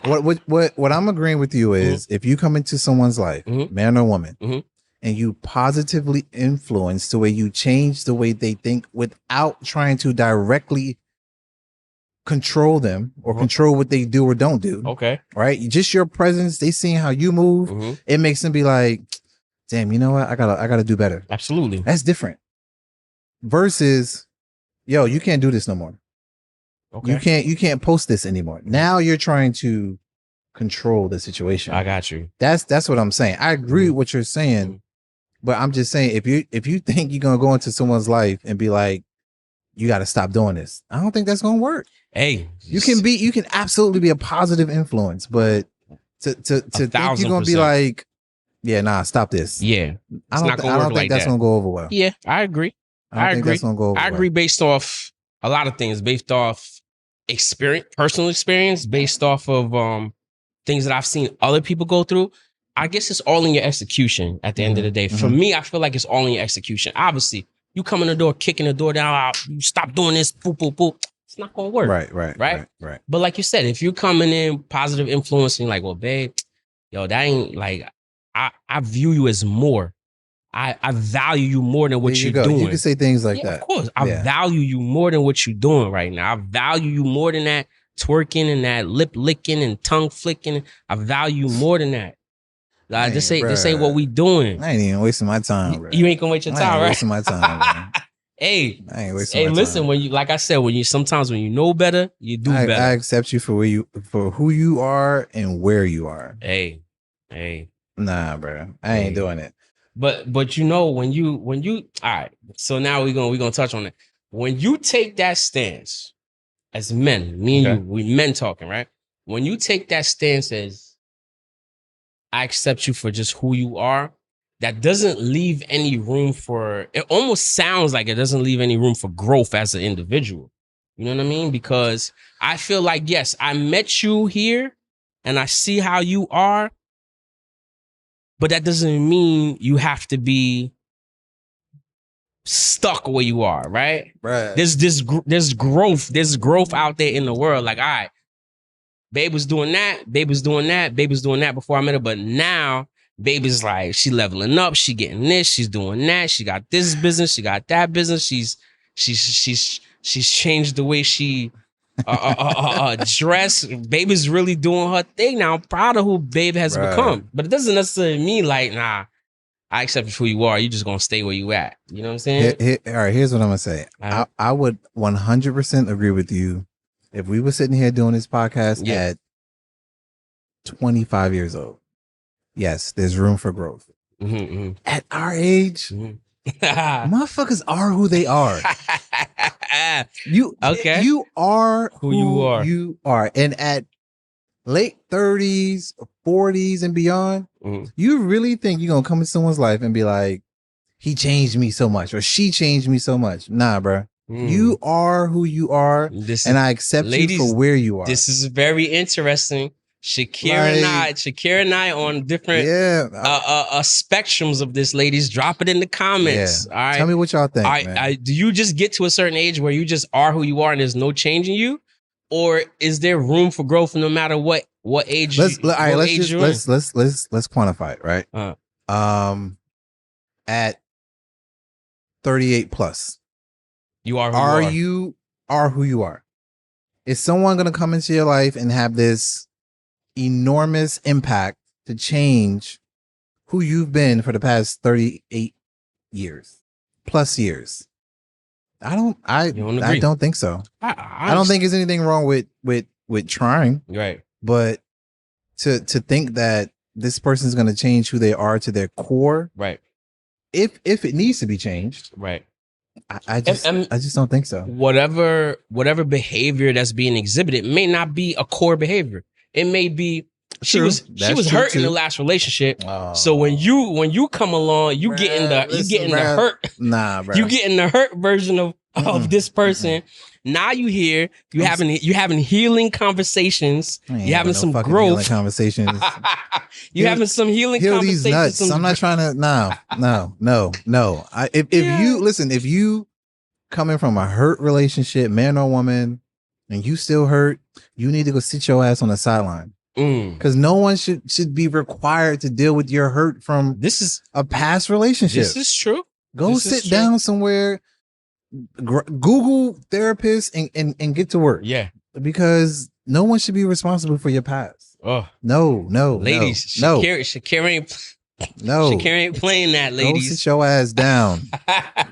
D: What I'm agreeing with you is if you come into someone's life, man or woman, and you positively influence the way you change the way they think without trying to directly control them or control what they do or don't do.
C: Okay.
D: Right? Just your presence, they seeing how you move, it makes them be like, damn, you know what? I gotta do better.
C: Absolutely.
D: That's different. Versus, yo, you can't do this no more. Okay. You can't post this anymore. Now you're trying to control the situation.
C: I got you.
D: That's what I'm saying. I agree with what you're saying, but I'm just saying if you think you're gonna go into someone's life and be like, you got to stop doing this, I don't think that's gonna work.
C: Hey,
D: you can absolutely be a positive influence, but to think you're gonna be like, yeah, nah, stop this.
C: Yeah,
D: I don't think that's gonna go over well.
C: Yeah, I agree. I agree.
D: That's gonna go over
C: I agree
D: well.
C: based off a lot of things, based off experience, personal experience, based off of things that I've seen other people go through. I guess it's all in your execution at the end of the day. For me, I feel like it's all in your execution. Obviously, you come in the door, kicking the door down, you stop doing this, boop, boop, boop. It's not gonna work. Right. But like you said, if you're coming in positive influence and you're like, well, babe, yo, that ain't like, I view you as more. I value you more than what you're doing.
D: You can say things like that.
C: Of course. I value you more than what you're doing right now. I value you more than that twerking and that lip licking and tongue flicking. I value you more than that. Like, this ain't what we doing.
D: I ain't even wasting my time, bro.
C: You ain't gonna waste your time, right?
D: Wasting my time, bro.
C: Hey,
D: I ain't wasting my time.
C: Listen, when you, like I said, sometimes when you know better, you do better.
D: I accept you for who you are and where you are.
C: Hey.
D: Nah, bro. I ain't doing it.
C: But you know, when you all right, so now we're gonna touch on it. When you take that stance as men, me and you, we men talking, right? When you take that stance as I accept you for just who you are, that doesn't leave any room for, it almost sounds like it doesn't leave any room for growth as an individual. You know what I mean? Because I feel like, yes, I met you here and I see how you are, but that doesn't mean you have to be stuck where you are, right?
D: Right.
C: There's growth out there in the world. Like, all right, babe was doing that before I met her, but now babe is like, she leveling up, she getting this, she's doing that, she got this business, she got that business, she's changed the way she dress. Babe is really doing her thing now. I'm proud of who babe has
D: Right.
C: become, but it doesn't necessarily mean like, nah, I accept who you are. You just gonna stay where you at. You know what I'm saying?
D: All right, here's what I'm gonna say.
C: All right.
D: I would 100% agree with you if we were sitting here doing this podcast
C: Yeah.
D: at 25 years old. Yes, there's room for growth.
C: Mm-hmm,
D: At our age,
C: mm-hmm.
D: motherfuckers are who they are. You
C: Okay.
D: You are
C: Who you are.
D: You are, and at late 30s, 40s, and beyond,
C: Mhm.
D: you really think you're gonna come in someone's life and be like, he changed me so much, or she changed me so much? Nah, bro.
C: Mm.
D: You are who you are,
C: This
D: and
C: is,
D: I accept
C: ladies,
D: you for where you are.
C: this is very interesting. Shakira and I on different spectrums of this, ladies. Drop it in the comments. All right.
D: Tell me what y'all think, man.
C: Do you just get to a certain age where you just are who you are and there's no changing you? Or is there room for growth no matter what age
D: let's
C: you're in?
D: let's quantify it, right? At 38 plus,
C: you are
D: you are who you are. Is someone gonna come into your life and have this enormous impact to change who you've been for the past 38 plus years? I don't think so. I don't think there's anything wrong with trying.
C: Right.
D: But to think that this person's going to change who they are to their core,
C: right?
D: If it needs to be changed,
C: right?
D: I just don't think so.
C: Whatever behavior that's being exhibited may not be a core behavior. It may be she was hurt in the last relationship. Oh. So when you come along, you getting the hurt.
D: Nah, bro.
C: You getting the hurt version of this person. Now you here, you having healing conversations. You having some growth
D: conversations.
C: You having some healing conversations.
D: These nuts. I'm not trying to. No. If you coming from a hurt relationship, man or woman, and you still hurt, you need to go sit your ass on the sideline. Because no one should be required to deal with your hurt from a past relationship.
C: This is true.
D: Go sit down somewhere, Google therapist, and get to work.
C: Yeah,
D: because no one should be responsible for your past.
C: Oh
D: no,
C: ladies,
D: no.
C: Shakira ain't playing that, ladies.
D: Go sit your ass down,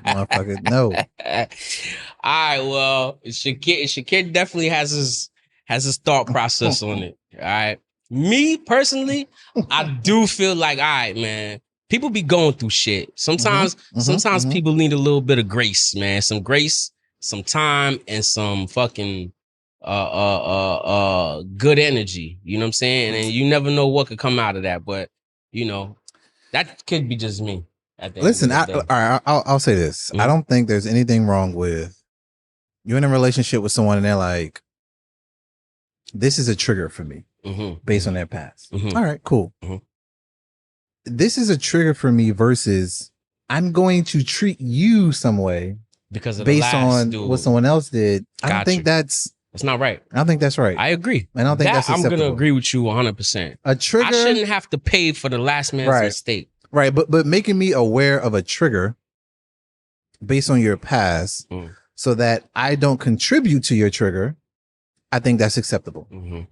D: motherfucker. No.
C: All right, well, Shakira definitely has his thought process on it. All right. Me personally, I do feel like, all right, man, people be going through shit. Sometimes people need a little bit of grace, man. Some grace, some time, and some fucking good energy. You know what I'm saying? And you never know what could come out of that. But you know, that could be just me.
D: Listen, I'll say this. I don't think there's anything wrong with you're in a relationship with someone and they're like, this is a trigger for me based on their past. All right, cool. This is a trigger for me versus I'm going to treat you some way
C: because of
D: based on what someone else did. I don't think that's
C: not right.
D: I don't think that's right.
C: I agree.
D: I don't think that's acceptable.
C: I'm going to agree with you 100%.
D: A trigger. I
C: shouldn't have to pay for the last man's mistake.
D: Right, but making me aware of a trigger based on your past so that I don't contribute to your trigger, I think that's acceptable.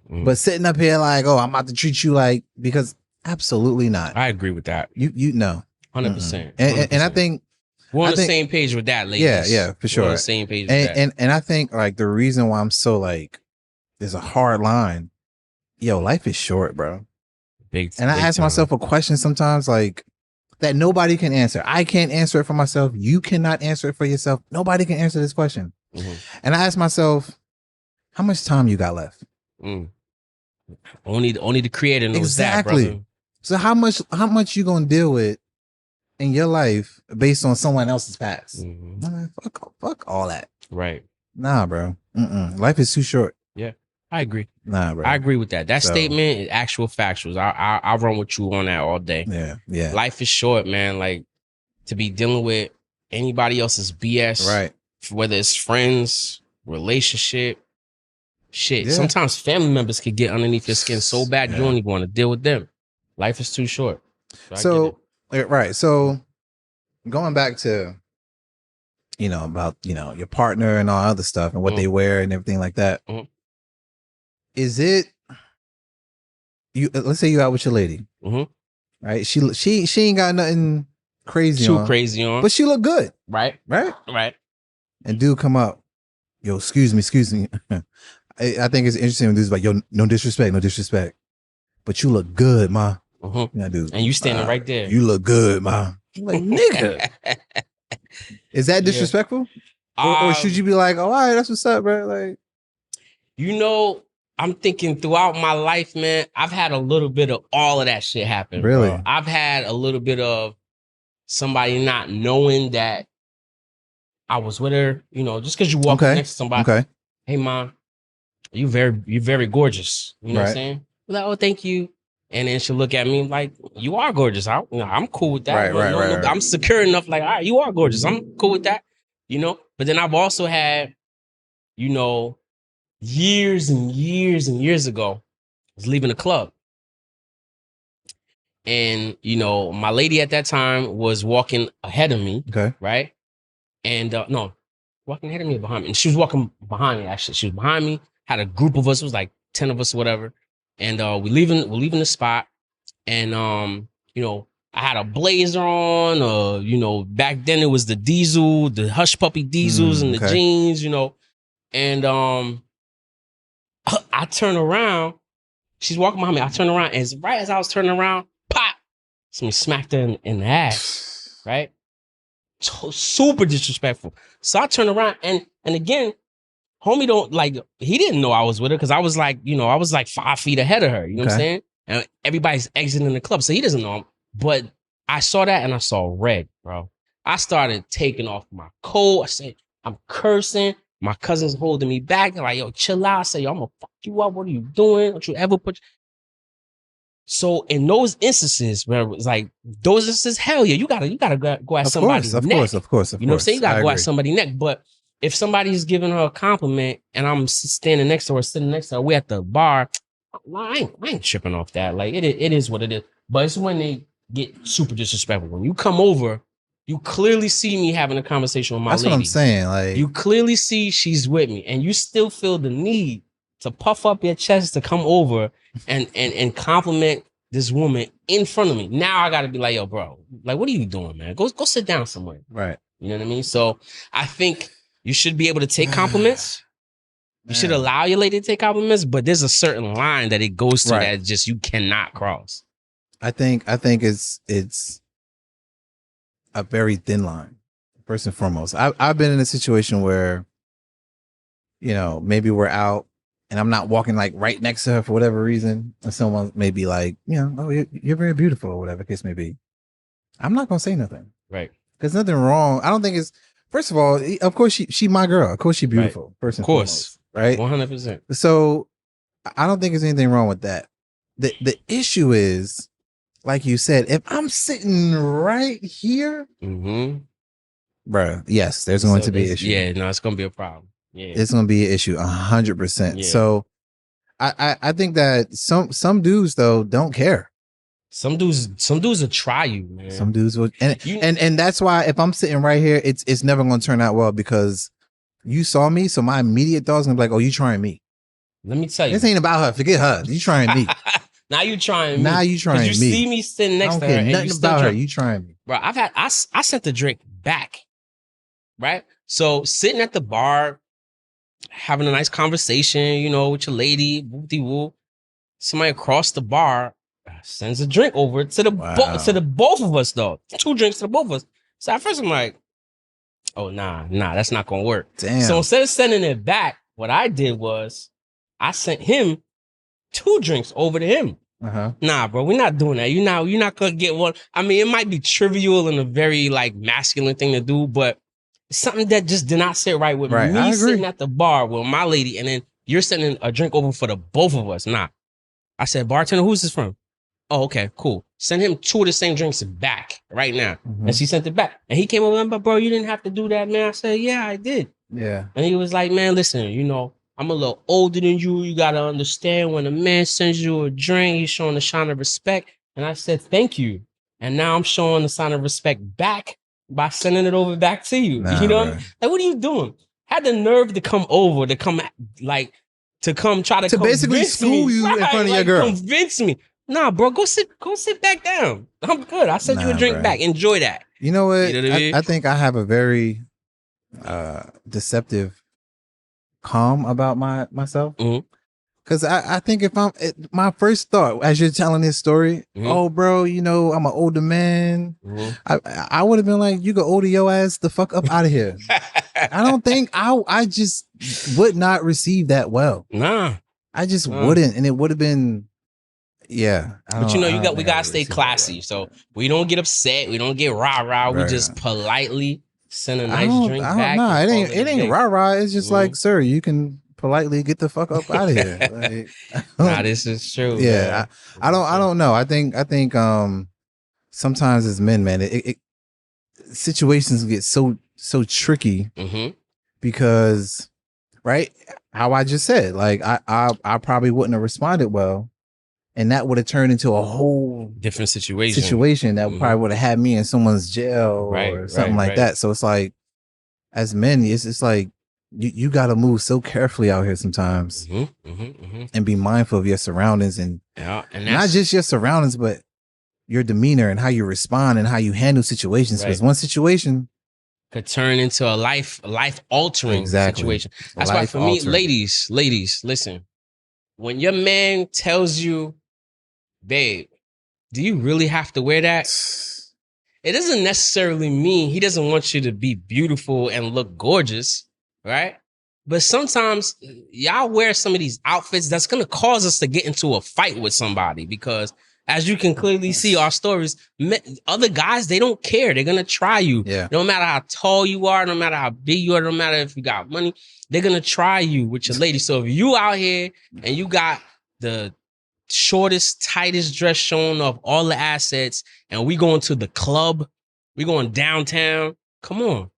D: But sitting up here like, oh, I'm about to treat you like, because absolutely not.
C: I agree with that.
D: You know.
C: 100%.
D: And I think
C: we're on the same page with that, ladies.
D: Yeah, for sure.
C: We're on the same page with that.
D: And I think like the reason why I'm so like, there's a hard line. Yo, life is short, bro. And I ask myself a question sometimes like that nobody can answer. I can't answer it for myself. You cannot answer it for yourself. Nobody can answer this question. And I ask myself, how much time you got left?
C: Only the creator knows that, brother.
D: So how much you gonna deal with in your life based on someone else's past? Fuck all that.
C: Right.
D: Nah, bro. Life is too short.
C: Yeah. I agree.
D: Nah, bro.
C: I agree with that. That
D: So-
C: statement is actual factuals. I'll run with you on that all day.
D: Yeah.
C: Life is short, man. Like, to be dealing with anybody else's BS,
D: Right.
C: whether it's friends, relationship, shit.
D: Yeah.
C: Sometimes family members could get underneath your skin so bad you
D: Yeah.
C: don't even want to deal with them. Life is too short. I get it.
D: So, right. So going back to, about, your partner and all other stuff and what they wear and everything like that.
C: Mhm.
D: Is it let's say you out with your lady,
C: Mhm.
D: right? She ain't got nothing crazy
C: too
D: on,
C: crazy on,
D: but she look good,
C: right?
D: right?
C: Right.
D: And dude come up, yo, excuse me. I think it's interesting when dude's like, yo, no disrespect, but you look good, ma.
C: Mhm.
D: Yeah, dude.
C: And you standing right there.
D: You look good, ma. I'm like, nigga. Is that disrespectful? Or should you be like, oh, all right, that's what's up, bro? Like,
C: I'm thinking throughout my life, man, I've had a little bit of all of that shit happen.
D: Really?
C: Bro. I've had a little bit of somebody not knowing that I was with her, just because you walk
D: Okay.
C: next to somebody.
D: okay.
C: Hey, mom, you're very gorgeous. You know what I'm
D: Right.
C: saying? Like, oh, thank you. And then she'll look at me like, you are gorgeous. I'm cool with that.
D: Right.
C: I'm secure enough. Like, all right, you are gorgeous. I'm cool with that. But then I've also had, years and years and years ago, I was leaving a club. And, my lady at that time was walking ahead of me.
D: Okay.
C: Right. And no, walking ahead of me or behind me. And she was walking behind me, actually. She was behind me, had a group of us. It was like 10 of us, whatever. And we're leaving the spot. And, I had a blazer on, back then it was the diesel, the hush puppy diesels and the
D: okay.
C: jeans, and I turn around, she's walking behind me. I turn around, and right as I was turning around, pop, somebody smacked her in the ass, right? So super disrespectful. So I turn around, and again, homie he didn't know I was with her because I was like, I was like 5 feet ahead of her. You know what I'm
D: Okay.
C: saying? And everybody's exiting the club, so he doesn't know him. But I saw that and I saw red, bro. I started taking off my coat. I said, I'm cursing. My cousin's holding me back. They're like, yo, chill out. I said, yo, I'm gonna fuck you up. What are you doing? Don't you ever put. So in those instances, where it was like those instances, hell yeah, you gotta go at somebody's neck.
D: Of course.
C: You know what I'm saying? You gotta
D: I
C: go at
D: agree.
C: somebody's neck. But if somebody's giving her a compliment and I'm standing next to her, sitting next to her, we at the bar, I ain't tripping off that. Like it is what it is. But it's when they get super disrespectful. When you come over, you clearly see me having a conversation with my
D: That's
C: lady.
D: what I'm saying. Like,
C: You clearly see she's with me, and you still feel the need to puff up your chest to come over and compliment this woman in front of me. Now I gotta be like, yo, bro, like, what are you doing, man? Go sit down somewhere.
D: right.
C: You know what I mean? So I think you should be able to take compliments. You should allow your lady to take compliments, but there's a certain line that it goes to
D: Right.
C: that just you cannot cross.
D: I think it's a very thin line. First and foremost, I've been in a situation where, maybe we're out and I'm not walking like right next to her for whatever reason, and someone may be like, oh, you're very beautiful or whatever the case may be. I'm not gonna say nothing.
C: Right.
D: There's nothing wrong. I don't think it's. First of all, of course she my girl. Of course she beautiful. First and
C: Of course.
D: foremost, right?
C: 100%.
D: So I don't think there's anything wrong with that. The issue is, like you said, if I'm sitting right here,
C: Mm-hmm.
D: bruh, yes, there's going to be an issue.
C: Yeah, no, it's gonna be a problem. Yeah.
D: It's going to be an issue, 100%.
C: Yeah.
D: So I think that some dudes though don't care.
C: Some dudes will try you, man.
D: Some dudes will,
C: You-
D: and that's why if I'm sitting right here, it's never going to turn out well because you saw me. So my immediate thought is going to be like, oh, you trying me.
C: Let me tell you.
D: This ain't about her. Forget her. You trying me.
C: Now you trying me.
D: Now you trying me.
C: You see me sitting
D: I
C: next
D: don't
C: to her
D: care
C: and
D: nothing
C: you still
D: about her.
C: trying.
D: You trying me.
C: Bro, I sent the drink back. Right? So sitting at the bar, having a nice conversation, with your lady, woo-de-woo. Somebody across the bar sends a drink over to the
D: Wow.
C: to the both of us though. 2 drinks to the both of us. So at first I'm like, oh nah, that's not gonna work.
D: Damn.
C: So instead of sending it back, what I did was I sent him 2 drinks over to him.
D: Uh-huh.
C: Nah, bro, we're not doing that. You're not gonna get one. I mean, it might be trivial and a very like masculine thing to do, but it's something that just did not sit right with
D: Right,
C: me
D: I agree.
C: sitting at the bar with my lady, and then You're sending a drink over for the both of us. Nah. I said, bartender, who's this from? Oh, okay, cool. Send him 2 of the same drinks back right now.
D: Mm-hmm.
C: And she sent it back. And he came over and, but bro, you didn't have to do that, man. I said, yeah, I did.
D: Yeah.
C: And he was like, man, listen, you know, I'm a little older than you. You got to understand when a man sends you a drink, he's showing a sign of respect. And I said, thank you. And now I'm showing the sign of respect back by sending it over back to you.
D: Nah,
C: you know what
D: bro.
C: I mean? Like, what are you doing? Had the nerve to come over, to come, like, to come try to
D: basically
C: convince
D: school
C: me.
D: you in
C: Right,
D: front of your
C: like,
D: girl.
C: Convince me. Nah, bro, go sit back down. I'm good. I sent you a
D: Nah,
C: drink
D: bro.
C: back. Enjoy that.
D: You know what?
C: You know what I mean?
D: I think I have a very deceptive calm about myself.
C: Mhm.
D: Cause I think if my first thought as you're telling this story, oh bro, you know, I'm an older man. I would have been like, you go older your ass the fuck up out of here. I don't think I just would not receive that well.
C: Nah.
D: I just wouldn't, and it would have been, yeah.
C: But you know, we gotta stay classy. So we don't get upset. We don't get rah-rah. We just politely send a nice drink back.
D: Nah, it ain't rah-rah. It's just like, sir, you can politely get the fuck up out of here. Like,
C: nah, this is true.
D: Yeah. I don't know. I think sometimes as men, man, it situations get so tricky because, right? How I just said, like I probably wouldn't have responded well, and that would have turned into a whole
C: different situation
D: that probably would have had me in someone's jail or something like that. So it's like, as men, it's like you got to move so carefully out here sometimes, and be mindful of your surroundings, and not just your surroundings, but your demeanor and how you respond and how you handle situations. Because one situation
C: could turn into a life altering situation. That's why for me, ladies, listen. When your man tells you, babe, do you really have to wear that? It doesn't necessarily mean he doesn't want you to be beautiful and look gorgeous, right? But sometimes y'all wear some of these outfits that's going to cause us to get into a fight with somebody, because as you can clearly see our stories, other guys, they don't care. They're going to try you.
D: Yeah.
C: No matter how tall you are, no matter how big you are, no matter if you got money, they're going to try you with your lady. So if you out here and you got the shortest, tightest dress showing off all the assets, and we going to the club, we going downtown, come on.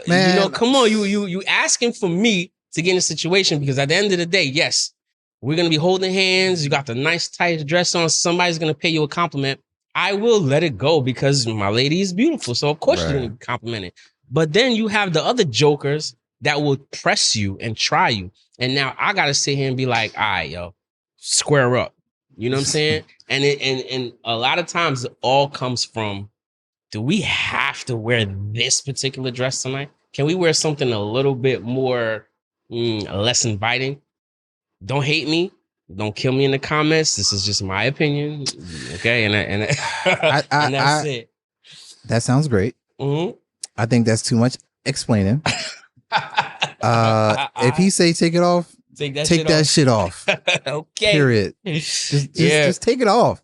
D: Man.
C: You know, come on. You asking for me to get in a situation, because at the end of the day, yes, we're going to be holding hands. You got the nice tight dress on. Somebody's going to pay you a compliment. I will let it go because my lady is beautiful. So of course you're going to be complimented. But then you have the other jokers that will press you and try you. And now I got to sit here and be like, all right, yo, square up. You know what I'm saying? And a lot of times it all comes from, do we have to wear this particular dress tonight? Can we wear something a little bit more, less inviting? Don't hate me. Don't kill me in the comments. This is just my opinion. Okay. And that's it.
D: That sounds great. I think that's too much explaining. If he say take it off, take that shit off.
C: Okay.
D: Period. Just take it off.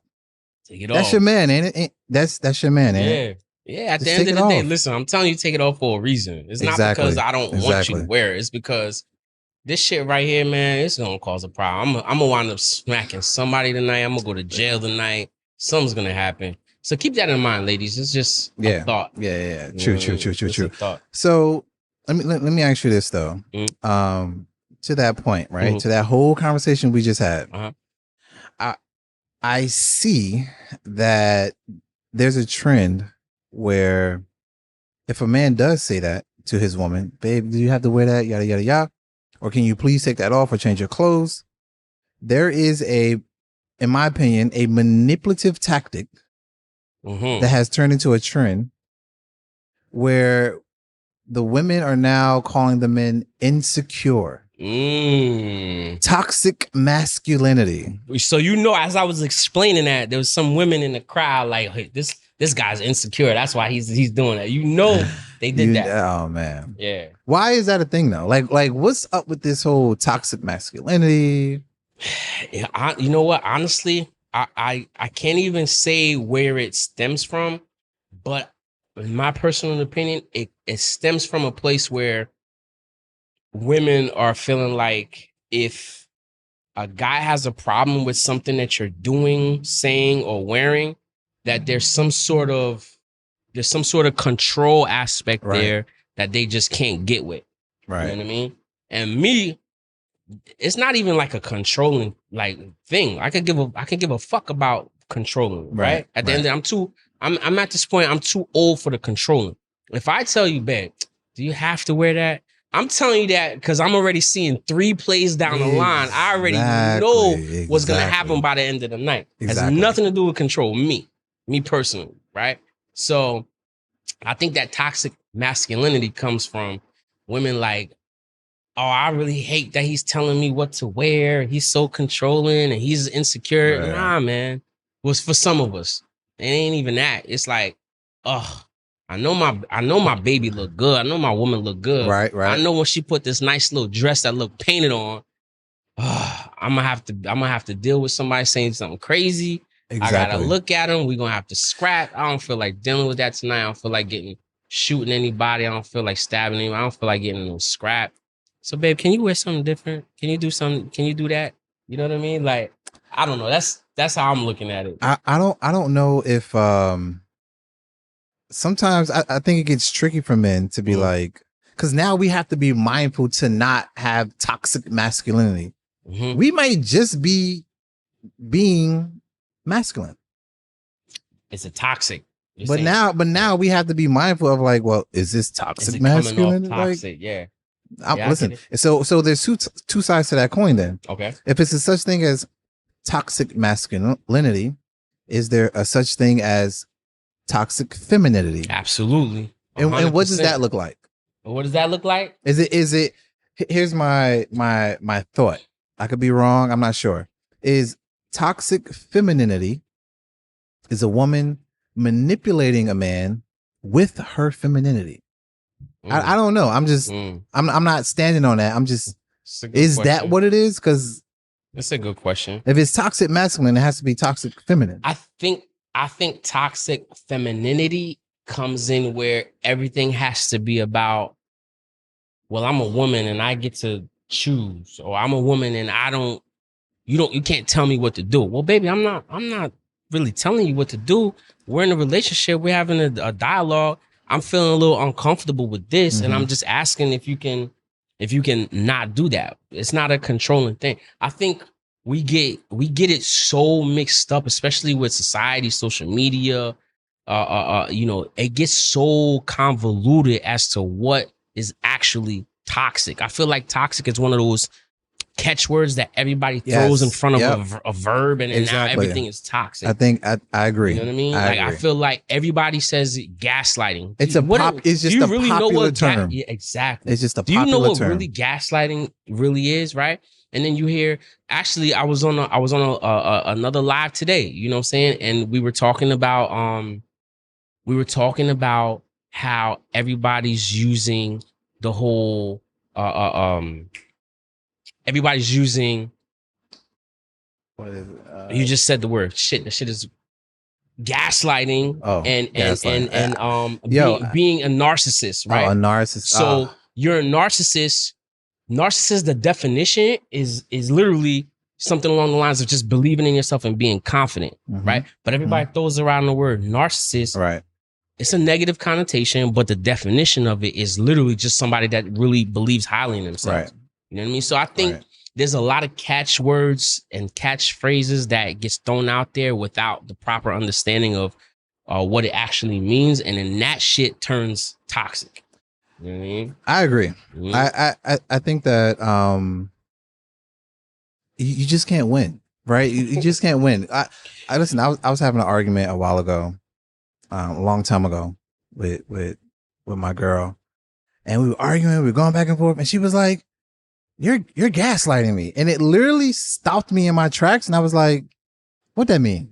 C: Take it
D: off. That's your man, ain't it? That's your man, ain't it?
C: Yeah. At the end of the day, listen, I'm telling you, take it off for a reason. It's not because I don't want you to wear it. It's because this shit right here, man, it's gonna cause a problem. I'm gonna wind up smacking somebody tonight. I'm gonna go to jail tonight. Something's gonna happen. So keep that in mind, ladies. It's just a thought.
D: Yeah. True.
C: Thought.
D: So let me ask you this though. To that point, right? To that whole conversation we just had. I see that there's a trend where if a man does say that to his woman, babe, do you have to wear that? Yada yada yada. Or can you please take that off or change your clothes? There is in my opinion, a manipulative tactic that has turned into a trend where the women are now calling the men insecure. Toxic masculinity.
C: So, as I was explaining that, there was some women in the crowd like, hey, this guy's insecure. That's why he's doing that. They did that.
D: Oh man.
C: Yeah.
D: Why is that a thing though? Like what's up with this whole toxic masculinity?
C: You know what? Honestly, I can't even say where it stems from, but in my personal opinion, it stems from a place where women are feeling like if a guy has a problem with something that you're doing, saying, or wearing, that there's some sort of control aspect there that they just can't get with.
D: Right.
C: You know what I mean? And me, it's not even like a controlling like thing. I could give a fuck about controlling, right? At the end of the day, I'm at this point, I'm too old for the controlling. If I tell you, babe, do you have to wear that? I'm telling you that because I'm already seeing 3 plays down the line. I already know what's going to happen by the end of the night. It has nothing to do with control. Me personally, right? So I think that toxic masculinity comes from women like, oh, I really hate that he's telling me what to wear. He's so controlling and he's insecure. Right. Nah, man. It was for some of us. It ain't even that. It's like, I know my baby look good. I know my woman look good.
D: Right.
C: I know when she put this nice little dress that look painted on, I'm gonna have to deal with somebody saying something crazy. Exactly. I gotta look at them. We're gonna have to scrap. I don't feel like dealing with that tonight. I don't feel like shooting anybody. I don't feel like stabbing anyone. I don't feel like getting no scrap. So, babe, can you wear something different? Can you do something? Can you do that? You know what I mean? Like, I don't know. That's how I'm looking at it.
D: I don't know if sometimes I think it gets tricky for men to be like, because now we have to be mindful to not have toxic masculinity. Mm-hmm. We might just be being masculine.
C: It's a toxic.
D: But now we have to be mindful of like, well, is this toxic masculinity?
C: Toxic, yeah.
D: Listen, so there's two sides to that coin then.
C: Okay.
D: If it's a such thing as toxic masculinity, is there a such thing as toxic femininity?
C: Absolutely.
D: And what does that look like?
C: What does that look like?
D: Is it here's my thought. I could be wrong, I'm not sure. Is toxic femininity is a woman manipulating a man with her femininity? I don't know. I'm just I'm not standing on that. I'm just is question. That what it is? Because
C: that's a good question.
D: If it's toxic masculine, it has to be toxic feminine.
C: I think toxic femininity comes in where everything has to be about, well, I'm a woman and I get to choose, or I'm a woman and you can't tell me what to do. Well, baby, I'm not really telling you what to do. We're in a relationship. We're having a dialogue. I'm feeling a little uncomfortable with this, and I'm just asking if you can not do that. It's not a controlling thing. I think we get it so mixed up, especially with society, social media. It gets so convoluted as to what is actually toxic. I feel like toxic is one of those catchwords that everybody throws in front of a verb, and now everything is toxic.
D: I think I agree.
C: You know what I mean? I feel like everybody says gaslighting.
D: It's it's just a really popular term.
C: Yeah, exactly.
D: It's just a popular term.
C: Do you know what really gaslighting really is, right? And then you hear, actually, I was on another live today, you know what I'm saying? And we were talking about how everybody's using the whole everybody's using. What is it? You just said the word shit. The shit is gaslighting. Being a narcissist, right?
D: Oh, a narcissist.
C: So you're a narcissist. Narcissist, the definition is literally something along the lines of just believing in yourself and being confident, right? But everybody throws around the word narcissist.
D: Right.
C: It's a negative connotation, but the definition of it is literally just somebody that really believes highly in themselves. Right. You know what I mean? So I think there's a lot of catchwords and catchphrases that gets thrown out there without the proper understanding of what it actually means. And then that shit turns toxic. You know what I mean?
D: I agree. I think that you just can't win, right? You just can't win. I listen, I was having an argument a while ago, a long time ago with my girl, and we were arguing, we were going back and forth, and she was like, You're gaslighting me. And it literally stopped me in my tracks. And I was like, what that mean?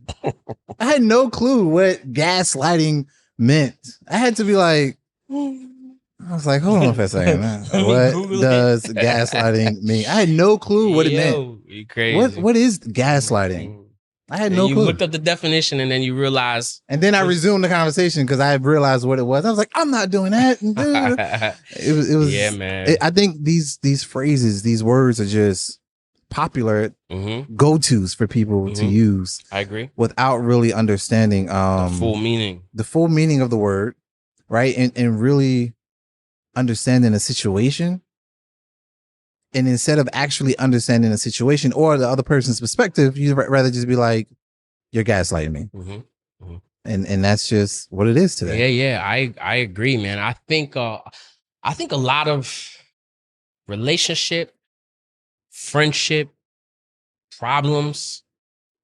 D: I had no clue what gaslighting meant. I had to be like, I was like, hold on for a second. What does gaslighting mean? I had no clue what it meant.
C: You crazy.
D: What is gaslighting? I had no clue.
C: You looked up the definition and then you realized.
D: And then I resumed the conversation because I realized what it was. I was like, I'm not doing that. It was. Yeah, man. I think these phrases, these words are just popular
C: Mm-hmm.
D: go-tos for people to use.
C: I agree.
D: Without really understanding
C: The full meaning
D: of the word, right? And really understanding a situation. And instead of actually understanding a situation or the other person's perspective, you'd rather just be like, you're gaslighting me.
C: Mm-hmm.
D: And that's just what it is today.
C: Yeah. I agree, man. I think a lot of relationship, friendship problems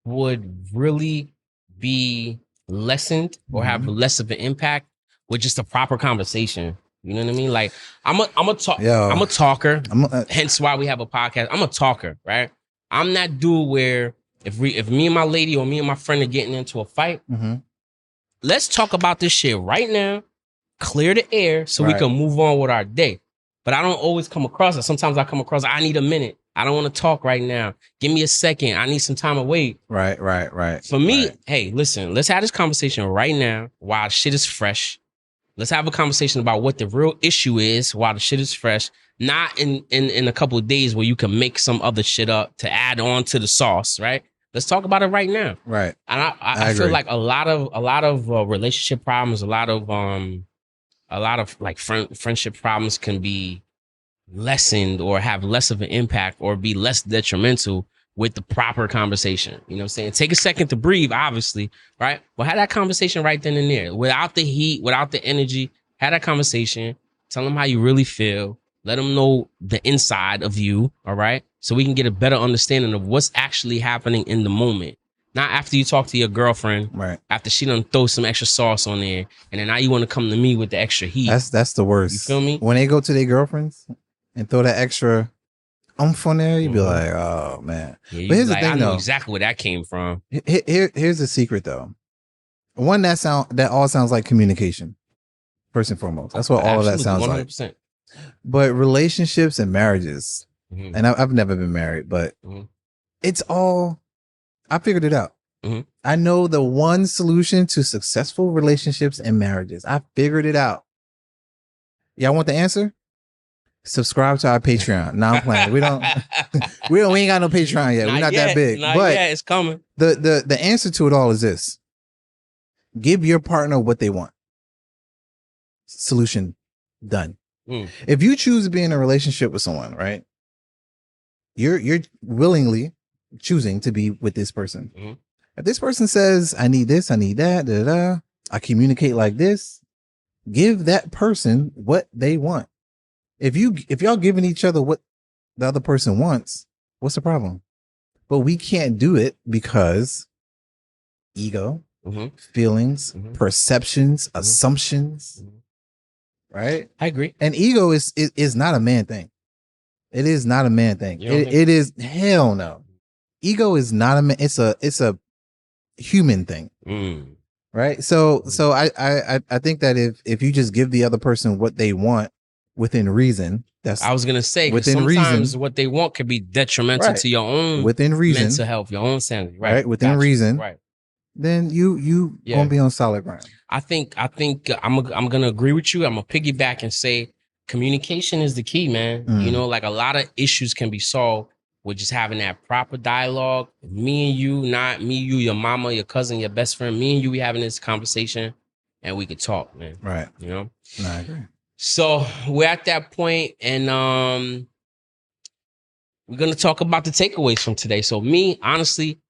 C: would really be lessened or have less of an impact with just a proper conversation. You know what I mean? Like I'm a talker. Hence why we have a podcast. I'm a talker, right? I'm that dude where if me and my lady or me and my friend are getting into a fight, let's talk about this shit right now, clear the air so we can move on with our day. But I don't always come across it. Sometimes I come across, I need a minute. I don't want to talk right now. Give me a second. I need some time to wait.
D: Right.
C: For me, hey, listen, let's have this conversation right now while shit is fresh. Let's have a conversation about what the real issue is while the shit is fresh. Not in a couple of days where you can make some other shit up to add on to the sauce, right? Let's talk about it right now.
D: Right.
C: And I feel like a lot of relationship problems, a lot of like friendship problems can be lessened or have less of an impact or be less detrimental with the proper conversation. You know what I'm saying? Take a second to breathe, obviously, right? But have that conversation right then and there without the heat, without the energy. Have that conversation. Tell them how you really feel. Let them know the inside of you, all right? So we can get a better understanding of what's actually happening in the moment. Not after you talk to your girlfriend,
D: right? After
C: she done throw some extra sauce on there, and then now you want to come to me with the extra heat.
D: That's the worst.
C: You feel me?
D: When they go to their girlfriends and throw that extra oomph on there, you be like, oh man.
C: Yeah,
D: but here's the
C: like,
D: thing,
C: I know
D: though.
C: exactly where that came from.
D: Here's the secret, though. One that all sounds like communication. First and foremost, that's what all of that sounds 100%. Like. But relationships and marriages, and I've never been married, but it's all. I figured it out. I know the one solution to successful relationships and marriages. I figured it out. Y'all want the answer? Subscribe to our Patreon. Now I'm playing. We ain't got no Patreon yet. We're not that big. But
C: yeah, it's coming.
D: The answer to it all is this. Give your partner what they want. Solution done. If you choose to be in a relationship with someone, right? You're willingly choosing to be with this person. If this person says, I need this, I need that, I communicate like this, give that person what they want. If y'all giving each other what the other person wants, what's the problem? But we can't do it because ego, feelings, perceptions, assumptions, right?
C: I agree.
D: And ego is not a man thing. It is not a man thing. It is hell no. Ego is not a man. It's a human thing. Right. So I think that if you just give the other person what they want within reason,
C: I was gonna say within sometimes reason, what they want could be detrimental to your own
D: within reason
C: mental health, your own sanity.
D: Right. Within reason. Right. Then you gonna be on solid ground.
C: I think I'm gonna agree with you. I'm gonna piggyback and say communication is the key, man. You know, like a lot of issues can be solved with just having that proper dialogue. Me and you, not me, you, your mama, your cousin, your best friend. Me and you, we having this conversation, and we could talk, man.
D: Right.
C: You know.
D: No, I agree.
C: So we're at that point, and we're gonna talk about the takeaways from today. So me, honestly,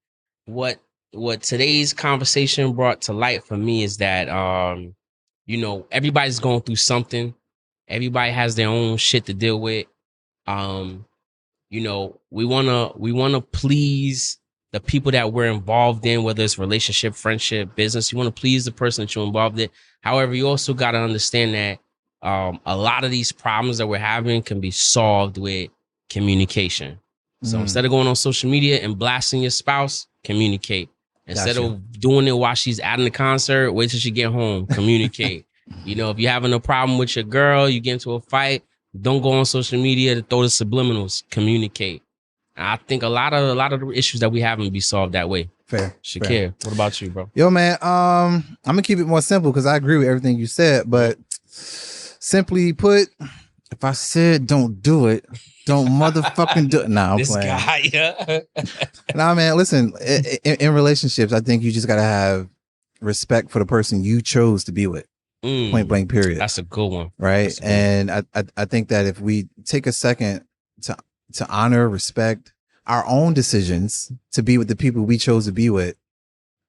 C: what today's conversation brought to light for me is that you know, everybody's going through something. Everybody has their own shit to deal with. You know, we wanna please the people that we're involved in, whether it's relationship, friendship, business. You want to please the person that you're involved in. However, you also got to understand that a lot of these problems that we're having can be solved with communication. So instead of going on social media and blasting your spouse, communicate. Instead of doing it while she's at the concert, wait till she get home, communicate. You know, if you're having a problem with your girl, you get into a fight, don't go on social media to throw the subliminals, communicate. I think a lot of the issues that we have can be solved that way.
D: Fair.
C: Shakir, what about you, bro?
D: Yo, man, I'm gonna keep it more simple because I agree with everything you said, but simply put, If I said don't do it, don't motherfucking do it. Nah, I'm
C: This
D: playing.
C: guy, yeah.
D: Nah, man, listen, in relationships, I think you just got to have respect for the person you chose to be with. Point blank, period.
C: That's a good one.
D: Right. And I think that if we take a second to honor, respect our own decisions to be with the people we chose to be with,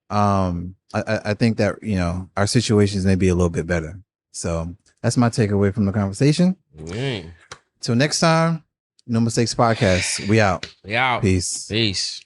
D: I think that, you know, our situations may be a little bit better. So that's my takeaway from the conversation. Till next time, No Mistakes Podcast. We out.
C: We out.
D: Peace.
C: Peace.